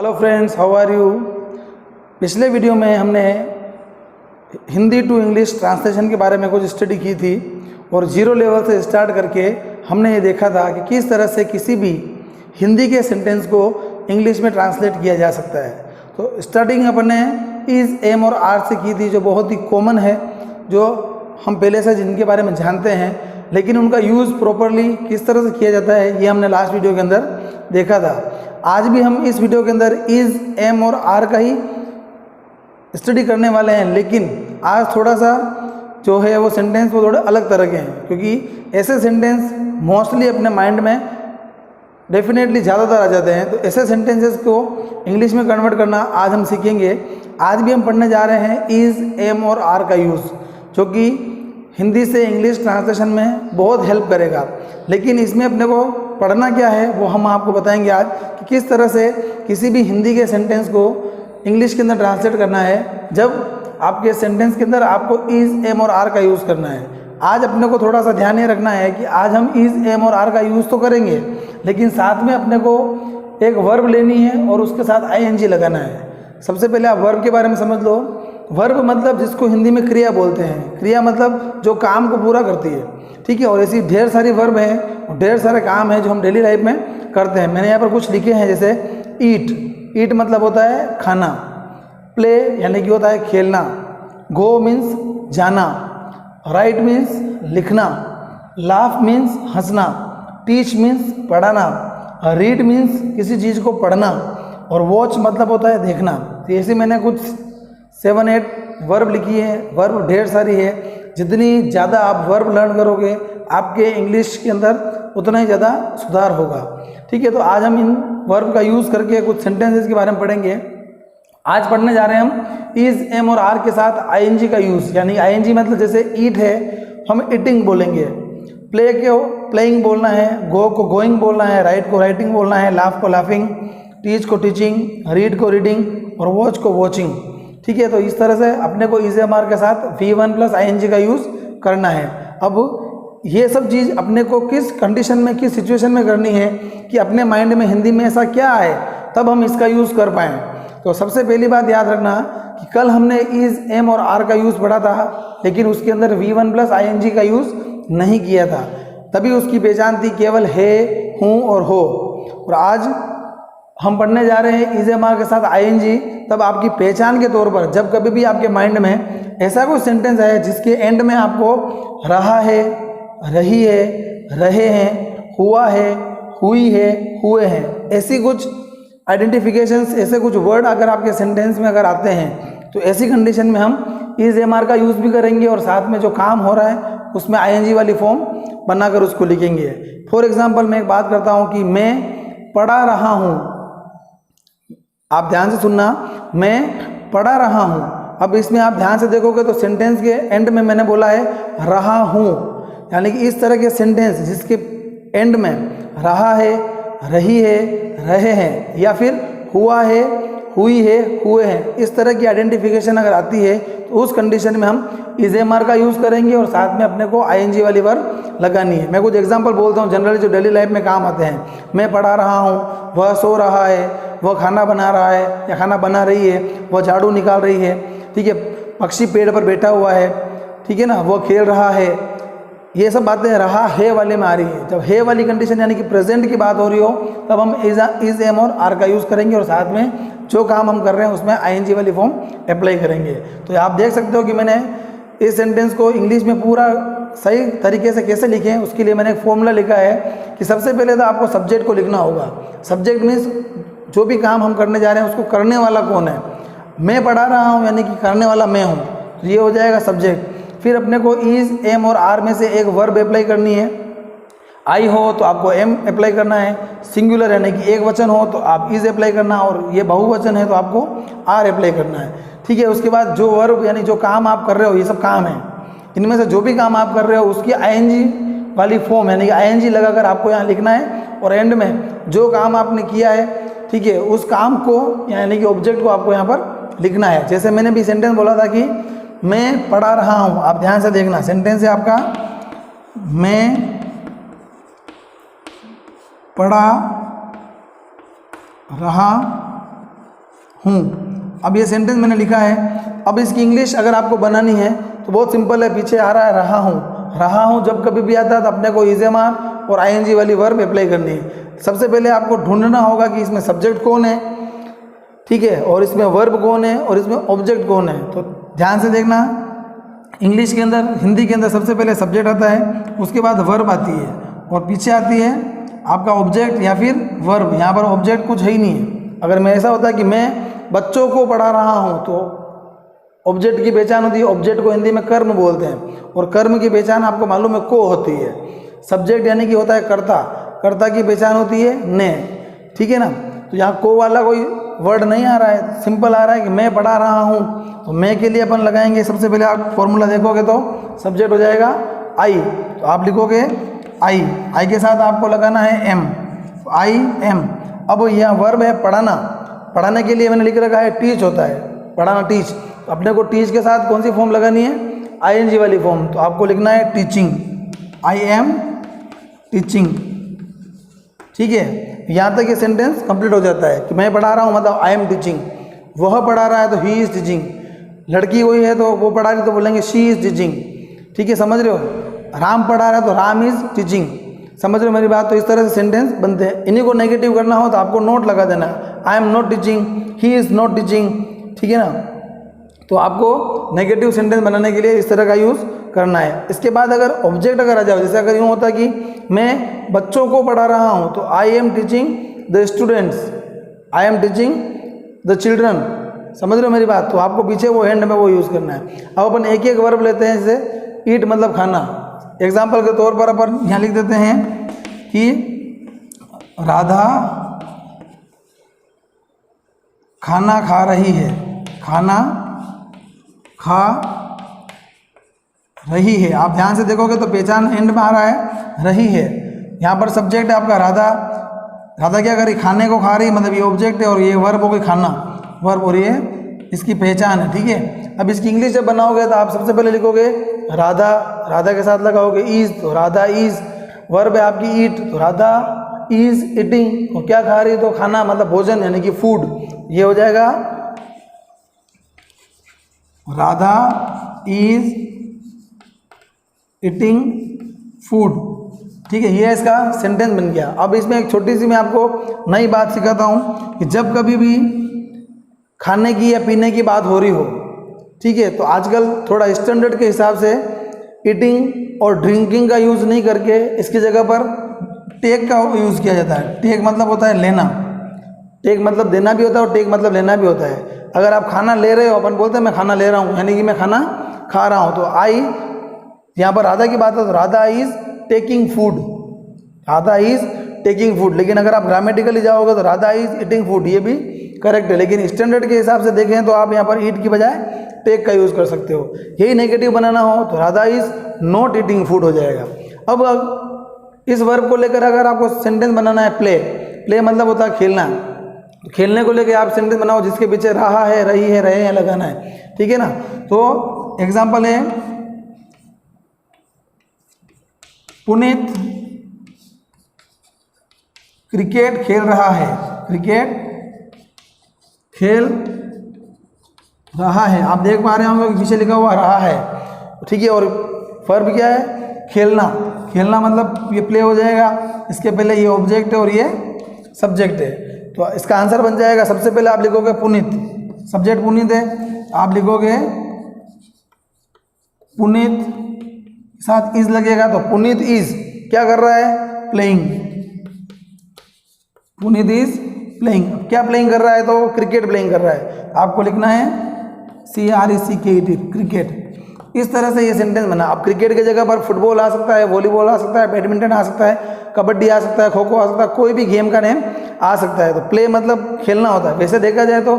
Hello friends, how are you. पिछले video में हमने हिंदी टू इंग्लिश ट्रांसलेशन के बारे में कुछ स्टडी की थी और जीरो लेवल से स्टार्ट करके हमने ये देखा था कि किस तरह से किसी भी हिंदी के सेंटेंस को इंग्लिश में ट्रांसलेट किया जा सकता है। तो स्टार्टिंग अपने इज़, एम और आर से की थी, जो बहुत ही कॉमन है, जो हम पहले से जिनके बारे में जानते हैं, लेकिन उनका यूज़ प्रॉपरली किस तरह से किया जाता है ये हमने लास्ट वीडियो के अंदर देखा था। आज भी हम इस वीडियो के अंदर इज़, एम और आर का ही स्टडी करने वाले हैं, लेकिन आज थोड़ा सा जो है वो सेंटेंस वो थोड़े अलग तरह के हैं, क्योंकि ऐसे सेंटेंस मोस्टली अपने माइंड में डेफिनेटली ज़्यादातर आ जाते हैं। तो ऐसे सेंटेंसेस को इंग्लिश में कन्वर्ट करना आज हम सीखेंगे। आज भी हम पढ़ने जा रहे हैं इज़, एम और आर का यूज़, जो कि हिंदी से इंग्लिश ट्रांसलेशन में बहुत हेल्प करेगा। लेकिन इसमें अपने को पढ़ना क्या है वो हम आपको बताएंगे आज, कि किस तरह से किसी भी हिंदी के सेंटेंस को इंग्लिश के अंदर ट्रांसलेट करना है, जब आपके सेंटेंस के अंदर आपको इज़, एम और आर का यूज़ करना है। आज अपने को थोड़ा सा ध्यान ये रखना है कि आज हम इज़, एम और आर का यूज़ तो करेंगे, लेकिन साथ में अपने को एक वर्ब लेनी है और उसके साथ आईएनजी लगाना है। सबसे पहले आप वर्ब के बारे में समझ लो। वर्ब मतलब जिसको हिंदी में क्रिया बोलते हैं। क्रिया मतलब जो काम को पूरा करती है, ठीक है। और ऐसी ढेर सारी वर्ब हैं, ढेर सारे काम हैं जो हम डेली लाइफ में करते हैं। मैंने यहाँ पर कुछ लिखे हैं, जैसे ईट। ईट मतलब होता है खाना। प्ले यानी कि होता है खेलना। गो मीन्स जाना। राइट मीन्स लिखना। लाफ मीन्स हंसना। टीच मीन्स पढ़ाना। रीड मीन्स किसी चीज़ को पढ़ना। और वॉच मतलब होता है देखना। तो ऐसे मैंने कुछ 7-8 वर्ब लिखी है। वर्ब ढेर सारी है। जितनी ज़्यादा आप वर्ब लर्न करोगे आपके इंग्लिश के अंदर उतना ही ज़्यादा सुधार होगा, ठीक है। तो आज हम इन वर्ब का यूज़ करके कुछ सेंटेंसेस के बारे में पढ़ेंगे। आज पढ़ने जा रहे हैं हम इज़, एम और आर के साथ आईएनजी का यूज़, यानी आईएनजी मतलब जैसे ईट है हम ईटिंग बोलेंगे, प्ले को प्लेइंग बोलना है, गो को गोइंग बोलना है, राइट को राइटिंग बोलना है, लाफ को लाफिंग, टीच को टीचिंग, रीड को रीडिंग और वॉच को वॉचिंग, ठीक है। तो इस तरह से अपने को इज़, एम, आर के साथ V1 प्लस आईएनजी का यूज़ करना है। अब ये सब चीज़ अपने को किस कंडीशन में, किस सिचुएशन में करनी है कि अपने माइंड में हिंदी में ऐसा क्या आए तब हम इसका यूज़ कर पाएँ। तो सबसे पहली बात याद रखना कि कल हमने इज़, एम और आर का यूज़ पढ़ा था, लेकिन उसके अंदर V1 प्लस आईएनजी का यूज़ नहीं किया था, तभी उसकी पहचान थी केवल है, हूँ और हो। और आज हम पढ़ने जा रहे हैं इज़, एम, आर के साथ आईएनजी। तब आपकी पहचान के तौर पर जब कभी भी आपके माइंड में ऐसा कोई सेंटेंस है जिसके एंड में आपको रहा है, रही है, रहे हैं, हुआ है, हुई है, हुए हैं, ऐसी कुछ आइडेंटिफिकेशंस, ऐसे कुछ वर्ड अगर आपके सेंटेंस में अगर आते हैं, तो ऐसी कंडीशन में हम इज़, एम, आर का यूज़ भी करेंगे और साथ में जो काम हो रहा है उसमें आईएनजी वाली फॉर्म बनाकर उसको लिखेंगे। फॉर एग्जाम्पल मैं एक बात करता हूँ कि मैं पढ़ा रहा हूँ। आप ध्यान से सुनना, मैं पढ़ा रहा हूँ। अब इसमें आप ध्यान से देखोगे तो सेंटेंस के एंड में मैंने बोला है रहा हूँ, यानी कि इस तरह के सेंटेंस जिसके एंड में रहा है, रही है, रहे हैं या फिर हुआ है, हुई है, हुए हैं, इस तरह की आइडेंटिफिकेशन अगर आती है तो उस कंडीशन में हम इज़, एम, आर का यूज़ करेंगे और साथ में अपने को आईएनजी वाली वर्ब लगानी है। मैं कुछ एग्जांपल बोलता हूँ जनरली जो डेली लाइफ में काम आते हैं। मैं पढ़ा रहा हूँ, वह सो रहा है, वह खाना बना रहा है या खाना बना रही है, वह झाड़ू निकाल रही है, ठीक है। पक्षी पेड़ पर बैठा हुआ है, ठीक है ना, वह खेल रहा है। ये सब बातें रहा है वाले में आ रही है। जब है वाली कंडीशन यानी कि प्रेजेंट की बात हो रही हो तब हम इज़, एम और आर का यूज़ करेंगे और साथ में जो काम हम कर रहे हैं उसमें आईएनजी वाली फॉर्म अप्लाई करेंगे। तो आप देख सकते हो कि मैंने इस सेंटेंस को इंग्लिश में पूरा सही तरीके से कैसे लिखें, उसके लिए मैंने एक फॉर्मूला लिखा है कि सबसे पहले तो आपको सब्जेक्ट को लिखना होगा। सब्जेक्ट मीन्स जो भी काम हम करने जा रहे हैं उसको करने वाला कौन है। मैं पढ़ा रहा हूँ यानी कि करने वाला मैं हूँ, तो ये हो जाएगा सब्जेक्ट। फिर अपने को इज़, एम और आर में से एक वर्ब अप्लाई करनी है। आई हो तो आपको एम अप्लाई करना है, सिंगुलर यानी कि एक वचन हो तो आप इज़ अप्लाई करना, और ये बहुवचन है तो आपको आर अप्लाई करना है, ठीक है। उसके बाद जो वर्ब यानी जो काम आप कर रहे हो, ये सब काम है, इनमें से जो भी काम आप कर रहे हो उसकी आईएनजी वाली फॉर्म यानी कि आईएनजी लगाकर आपको यहाँ लिखना है। और एंड में जो काम आपने किया है, ठीक है, उस काम को यानी कि ऑब्जेक्ट को आपको यहाँ पर लिखना है। जैसे मैंने भी सेंटेंस बोला था कि मैं पढ़ा रहा हूँ, आप ध्यान से देखना, सेंटेंस है आपका मैं पढ़ा रहा हूँ। अब ये सेंटेंस मैंने लिखा है। अब इसकी इंग्लिश अगर आपको बनानी है तो बहुत सिंपल है, पीछे आ रहा है रहा हूँ। रहा हूँ जब कभी भी आता है तो अपने को इज एम आर और आईएनजी वाली वर्ब अप्लाई करनी है। सबसे पहले आपको ढूंढना होगा कि इसमें सब्जेक्ट कौन है, ठीक है, और इसमें वर्ब कौन है और इसमें ऑब्जेक्ट कौन है। तो ध्यान से देखना, इंग्लिश के अंदर, हिंदी के अंदर सबसे पहले सब्जेक्ट आता है, उसके बाद वर्ब आती है और पीछे आती है आपका ऑब्जेक्ट या फिर वर्ब। यहाँ पर ऑब्जेक्ट कुछ है ही नहीं है। अगर मैं ऐसा होता है कि मैं बच्चों को पढ़ा रहा हूँ तो ऑब्जेक्ट की पहचान होती है। ऑब्जेक्ट को हिंदी में कर्म बोलते हैं और कर्म की पहचान आपको मालूम है को होती है। सब्जेक्ट यानी कि होता है कर्ता, कर्ता की पहचान होती है ने, ठीक है ना। तो यहाँ को वाला कोई वर्ड नहीं आ रहा है, सिंपल आ रहा है कि मैं पढ़ा रहा हूँ। तो मैं के लिए अपन लगाएंगे, सबसे पहले आप फॉर्मूला देखोगे तो सब्जेक्ट हो जाएगा आई, तो आप लिखोगे आई, आई के साथ आपको लगाना है एम, आई एम। अब यहाँ वर्ब है पढ़ाना, पढ़ाने के लिए मैंने लिख रखा है टीच होता है, पढ़ाना टीच। तो अपने को टीच के साथ कौन सी फॉर्म लगानी है, आईएनजी वाली फॉर्म। तो आपको लिखना है टीचिंग, आई एम टीचिंग, ठीक है। यहाँ तक ये सेंटेंस कंप्लीट हो जाता है कि मैं पढ़ा रहा हूँ मतलब आई एम टीचिंग। वह पढ़ा रहा है तो ही इज़ टीचिंग। लड़की कोई है तो वो पढ़ा रही तो बोलेंगे शी इज़ टीचिंग, ठीक है, समझ रहे हो। राम पढ़ा रहा है तो राम इज़ टीचिंग, समझ रहे हो मेरी बात। तो इस तरह से सेंटेंस बनते हैं। इन्हीं को नेगेटिव करना हो तो आपको नोट लगा देना, I am not teaching, he is not teaching, ठीक है ना। तो आपको नेगेटिव सेंटेंस बनाने के लिए इस तरह का यूज़ करना है। इसके बाद अगर ऑब्जेक्ट अगर आ जाओ, जैसे अगर यूँ होता कि मैं बच्चों को पढ़ा रहा हूँ तो I am teaching the students, I am teaching the children, समझ रहे हो मेरी बात। तो आपको पीछे वो हैंड में वो यूज़ करना है। अब अपन एक एक वर्ब लेते हैं, जैसे ईट मतलब खाना। एग्जाम्पल के तौर पर अपन यहाँ लिख देते हैं कि राधा खाना खा रही है, खाना खा रही है। आप ध्यान से देखोगे तो पहचान एंड में आ रहा है रही है। यहाँ पर सब्जेक्ट है आपका राधा, राधा क्या करी, खाने को खा रही, मतलब ये ऑब्जेक्ट है और ये वर्ब हो गई खाना, वर्ब, और ये इसकी पहचान है, ठीक है। अब इसकी इंग्लिश जब बनाओगे तो आप सबसे पहले लिखोगे राधा, राधा के साथ लगाओगे इज, तो राधा इज। वर्ब है आपकी ईट, तो राधा इज ईटिंग, और क्या खा रही, तो खाना मतलब भोजन यानी कि फूड, ये हो जाएगा राधा इज ईटिंग फूड, ठीक है। ये इसका सेंटेंस बन गया। अब इसमें एक छोटी सी मैं आपको नई बात सिखाता हूँ कि जब कभी भी खाने की या पीने की बात हो रही हो, ठीक है, तो आजकल थोड़ा स्टैंडर्ड के हिसाब से ईटिंग और ड्रिंकिंग का यूज़ नहीं करके इसकी जगह पर टेक का यूज़ किया जाता है। टेक मतलब होता है लेना, टेक मतलब देना भी होता है और टेक मतलब लेना भी होता है। अगर आप खाना ले रहे हो, अपन बोलते हैं मैं खाना ले रहा हूँ, यानी कि मैं खाना खा रहा हूँ। तो आई, यहाँ पर राधा की बात है तो Radha is taking food, Radha is taking food. लेकिन अगर आप ग्रामेटिकली जाओगे तो राधा इज ईटिंग फूड, ये भी करेक्ट है। लेकिन स्टैंडर्ड के हिसाब से देखें तो आप यहाँ पर ईट की बजाय टेक का यूज़ कर सकते हो। यही नेगेटिव बनाना हो तो Radha is not eating food हो जाएगा। अब इस वर्ब को लेकर अगर आपको सेंटेंस बनाना है प्ले, प्ले मतलब होता है खेलना, तो खेलने को लेकर आप सेंटेंस बनाओ जिसके पीछे रहा है, रही है, रहे हैं लगाना है, ठीक है ना। तो एग्जाम्पल है पुनीत क्रिकेट खेल रहा है, क्रिकेट खेल रहा है। आप देख पा रहे होंगे कि पीछे लिखा हुआ रहा है, ठीक है। और वर्ब क्या है, खेलना, खेलना मतलब ये प्ले हो जाएगा। इसके पहले ये ऑब्जेक्ट है और ये सब्जेक्ट है, तो इसका आंसर बन जाएगा। सबसे पहले आप लिखोगे पुनीत, सब्जेक्ट पुनीत है, आप लिखोगे पुनीत साथ इज लगेगा, तो पुनीत इज क्या कर रहा है, प्लेइंग, पुनीत इज प्लेइंग। क्या प्लेइंग कर रहा है, तो क्रिकेट प्लेइंग कर रहा है। आपको लिखना है CRECKET, क्रिकेट। इस तरह से ये सेंटेंस बना। अब क्रिकेट की जगह पर फुटबॉल आ सकता है, वॉलीबॉल आ सकता है, बैडमिंटन आ सकता है, कबड्डी आ सकता है, खो खो आ सकता है, कोई भी गेम का नेम आ सकता है। तो प्ले मतलब खेलना होता है। वैसे देखा जाए तो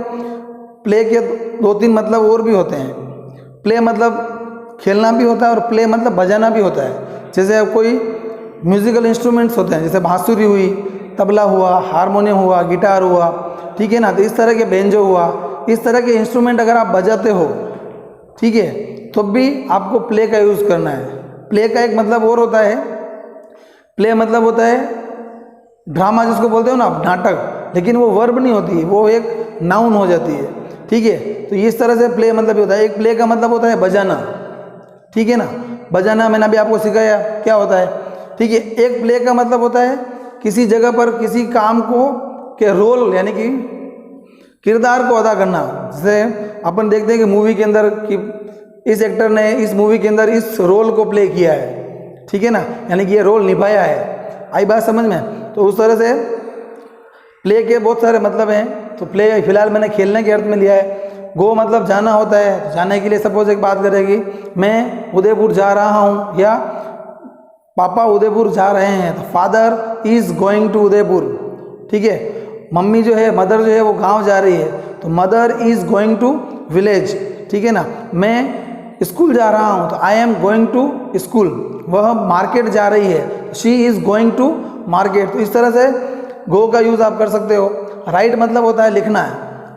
प्ले के 2-3 मतलब और भी होते हैं। प्ले मतलब खेलना भी होता है और प्ले मतलब बजाना भी होता है। जैसे कोई म्यूजिकल इंस्ट्रूमेंट्स होते हैं, जैसे बांसुरी हुई, तबला हुआ, हारमोनियम हुआ, गिटार हुआ, ठीक है ना। तो इस तरह के बेंजो हुआ, इस तरह के इंस्ट्रूमेंट अगर आप बजाते हो, ठीक है, तो भी आपको प्ले का यूज़ करना है। प्ले का एक मतलब और होता है, प्ले मतलब होता है ड्रामा जिसको बोलते हो ना आप, नाटक, लेकिन वो वर्ब नहीं होती, वो एक नाउन हो जाती है। ठीक है, तो इस तरह से प्ले मतलब ये होता है। एक प्ले का मतलब होता है बजाना, ठीक है ना, बजाना मैंने अभी आपको सिखाया क्या होता है। ठीक है, एक प्ले का मतलब होता है किसी जगह पर किसी काम को के रोल यानी कि किरदार को अदा करना। जैसे अपन देखते हैं कि मूवी के अंदर कि इस एक्टर ने इस मूवी के अंदर इस रोल को प्ले किया है, ठीक है ना, यानी कि ये रोल निभाया है। आई बात समझ में? तो उस तरह से प्ले के बहुत सारे मतलब हैं। तो प्ले फिलहाल मैंने खेलने के अर्थ में लिया है। गो मतलब जाना होता है, तो जाने के लिए सपोज एक बात करेगी, मैं उदयपुर जा रहा हूँ या पापा उदयपुर जा रहे हैं, तो father is going to Udaipur. ठीक है, मम्मी जो है मदर जो है वो गांव जा रही है, तो mother is going to village. ठीक है ना, मैं स्कूल जा रहा हूँ, तो I am going to school. वह मार्केट जा रही है, she is going to market. तो इस तरह से गो का यूज़ आप कर सकते हो। राइट मतलब होता है लिखना है,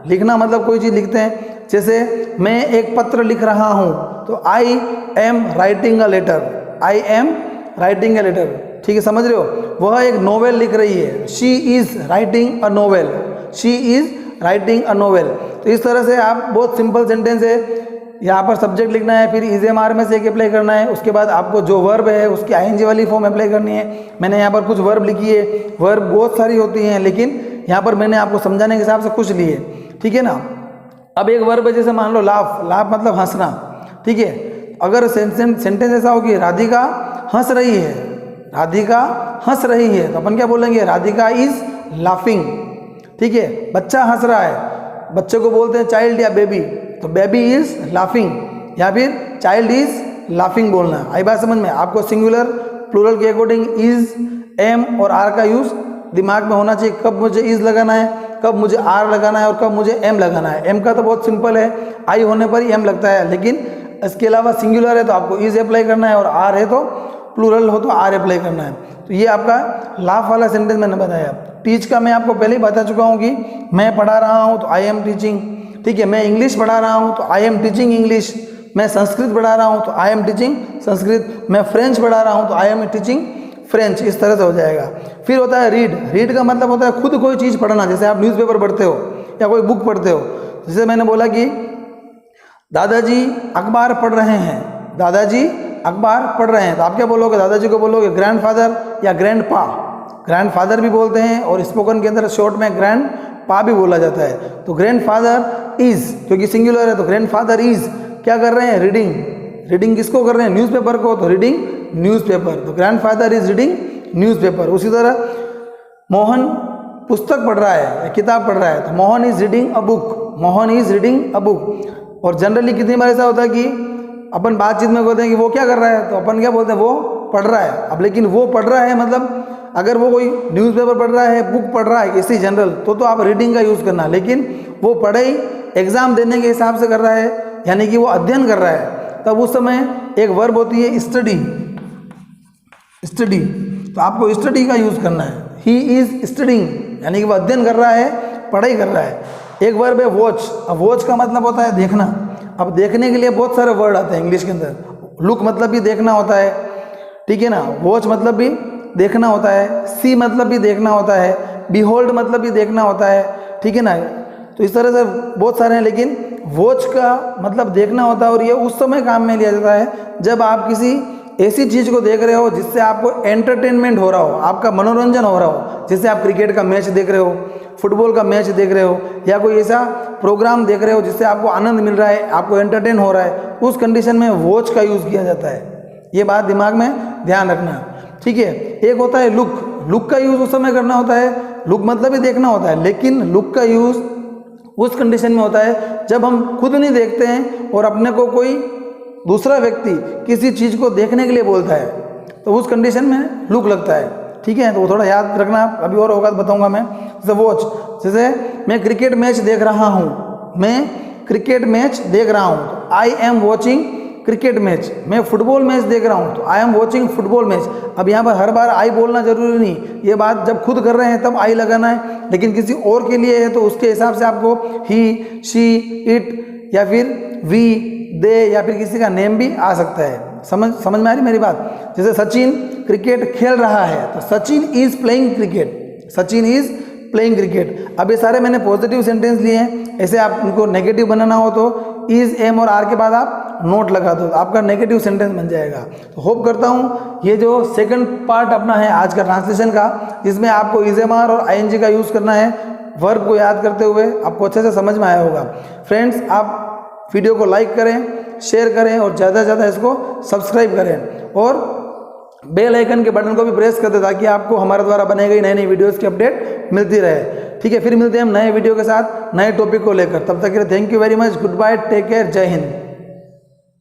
लिखना मतलब कोई चीज़ लिखते हैं। जैसे मैं एक पत्र लिख रहा हूँ, तो I am writing a letter, I am writing a letter. ठीक है, समझ रहे हो? वह एक नोवेल लिख रही है, she is writing a novel, she is writing a novel. तो इस तरह से आप बहुत सिंपल सेंटेंस है, यहाँ पर सब्जेक्ट लिखना है, फिर इज एम आर में से एक अप्लाई करना है, उसके बाद आपको जो वर्ब है उसकी आईएनजी वाली फॉर्म अप्लाई करनी है। मैंने यहाँ पर कुछ वर्ब लिखी है, वर्ब बहुत सारी होती हैं, लेकिन यहाँ पर मैंने आपको समझाने के हिसाब से कुछ लिए। ठीक है ना, अब एक वर्ब है, जैसे मान लो लाफ, लाफ मतलब हंसना। ठीक है, अगर सेंटेंस ऐसा हो कि राधिका हंस रही है, राधिका हंस रही है, तो अपन क्या बोलेंगे? Radhika is laughing. ठीक है, बच्चा हंस रहा है, बच्चे को बोलते हैं चाइल्ड या बेबी, तो बेबी इज लाफिंग या फिर चाइल्ड इज लाफिंग बोलना है। आई बात समझ में? आपको सिंगुलर प्लूरल के अकॉर्डिंग इज, एम और आर का यूज दिमाग में होना चाहिए। कब मुझे इज लगाना है, कब मुझे आर लगाना है और कब मुझे एम लगाना है। एम का तो बहुत सिंपल है, आई होने पर ही एम लगता है, लेकिन इसके अलावा सिंगुलर है तो आपको इज अप्लाई करना है, और आर है तो प्लूरल हो तो आर अप्लाई करना है। तो ये आपका लाफ वाला सेंटेंस मैंने बताया। टीच का मैं आपको पहले ही बता चुका हूँ कि मैं पढ़ा रहा हूँ तो आई एम टीचिंग। ठीक है, मैं इंग्लिश पढ़ा रहा हूँ तो आई एम टीचिंग इंग्लिश। मैं संस्कृत पढ़ा रहा हूँ तो आई एम टीचिंग संस्कृत। मैं फ्रेंच पढ़ा रहा हूँ तो आई एम टीचिंग फ्रेंच। इस तरह से हो जाएगा। फिर होता है रीड। रीड का मतलब होता है खुद कोई चीज़ पढ़ना, जैसे आप न्यूज़पेपर पढ़ते हो या कोई बुक पढ़ते हो। जैसे मैंने बोला कि दादाजी अखबार पढ़ रहे हैं, दादाजी अखबार पढ़ रहे हैं, तो आप क्या बोलोगे? दादाजी को बोलोगे ग्रैंडफादर या ग्रैंडपा। ग्रैंडफादर भी बोलते हैं और स्पोकन के अंदर शॉर्ट में ग्रैंडपा भी बोला जाता है। तो ग्रैंडफादर इज, क्योंकि सिंगुलर है तो ग्रैंडफादर इज क्या कर रहे हैं? रीडिंग। रीडिंग किसको कर रहे हैं? न्यूज़पेपर को, तो रीडिंग न्यूज़पेपर। तो ग्रैंडफादर इज रीडिंग न्यूज़पेपर। उसी तरह मोहन पुस्तक पढ़ रहा है या किताब पढ़ रहा है, तो Mohan is reading a book, Mohan is reading a book. और जनरली कितनी बार ऐसा होता है कि अपन बातचीत में बोलते हैं कि वो क्या कर रहा है, तो अपन क्या बोलते हैं? वो पढ़ रहा है। अब लेकिन वो पढ़ रहा है मतलब अगर वो कोई न्यूज़पेपर पढ़ रहा है, बुक पढ़ रहा है, इसी जनरल, तो आप रीडिंग का यूज़ करना। लेकिन वो पढ़ाई एग्जाम देने के हिसाब से कर रहा है, यानी कि वो अध्ययन कर रहा है, तब उस समय एक वर्ब होती है स्टडी। स्टडी, तो आपको स्टडी का यूज़ करना है। ही इज स्टडिंग, यानी कि वो अध्ययन कर रहा है, पढ़ाई कर रहा है। एक वर्ब है वॉच। अब वॉच का मतलब होता है देखना। अब देखने के लिए बहुत सारे वर्ड आते हैं इंग्लिश के अंदर। लुक मतलब भी देखना होता है, ठीक है ना। वॉच मतलब भी देखना होता है। सी मतलब भी देखना होता है। बिहोल्ड मतलब भी देखना होता है, ठीक है ना। तो इस तरह से बहुत सारे हैं, लेकिन वॉच का मतलब देखना होता है। और ये उस समय काम में लिया जाता है जब आप किसी ऐसी चीज़ को देख रहे हो जिससे आपको एंटरटेनमेंट हो रहा हो, आपका मनोरंजन हो रहा हो। जैसे आप क्रिकेट का मैच देख रहे हो, फुटबॉल का मैच देख रहे हो, या कोई ऐसा प्रोग्राम देख रहे हो जिससे आपको आनंद मिल रहा है, आपको एंटरटेन हो रहा है, उस कंडीशन में वॉच का यूज़ किया जाता है। ये बात दिमाग में ध्यान रखना, ठीक है। एक होता है लुक। लुक का यूज़ उस समय करना होता है, लुक मतलब ही देखना होता है, लेकिन लुक का यूज़ उस कंडीशन में होता है जब हम खुद नहीं देखते हैं और अपने को कोई दूसरा व्यक्ति किसी चीज़ को देखने के लिए बोलता है, तो उस कंडीशन में लुक लगता है, ठीक है। तो वो थोड़ा याद रखना, अभी और होगा तो बताऊंगा मैं। जैसे वॉच, जैसे मैं क्रिकेट मैच देख रहा हूँ, मैं क्रिकेट मैच देख रहा हूँ, तो I am watching cricket match. मैं फुटबॉल मैच देख रहा हूँ, तो I am watching football match. अब यहाँ पर हर बार आई बोलना जरूरी नहीं, ये बात जब खुद कर रहे हैं तब आई लगाना है, लेकिन किसी और के लिए है तो उसके हिसाब से आपको ही, शी, इट या फिर वी, दे या फिर किसी का नेम भी आ सकता है। समझ में आ रही मेरी बात। जैसे सचिन क्रिकेट खेल रहा है, तो Sachin is playing cricket, Sachin is playing cricket. अब ये सारे मैंने पॉजिटिव सेंटेंस लिए हैं, ऐसे आप इनको नेगेटिव बनाना हो तो इज, एम और आर के बाद आप नोट लगा दो, आपका नेगेटिव सेंटेंस बन जाएगा। तो होप करता हूँ ये जो सेकंड पार्ट अपना है आज का ट्रांसलेशन का, जिसमें आपको इज, एम, आर और आईएनजी का यूज़ करना है वर्ब को याद करते हुए, आपको अच्छे से समझ में आया होगा। फ्रेंड्स, आप वीडियो को लाइक करें, शेयर करें और ज़्यादा से ज़्यादा इसको सब्सक्राइब करें और बेल आइकन के बटन को भी प्रेस कर दें ताकि आपको हमारे द्वारा बनाई गई नई नई वीडियोस की अपडेट मिलती रहे। ठीक है, फिर मिलते हैं हम नए वीडियो के साथ नए टॉपिक को लेकर। तब तक के लिए thank you very much, good bye, take care, Jai Hind.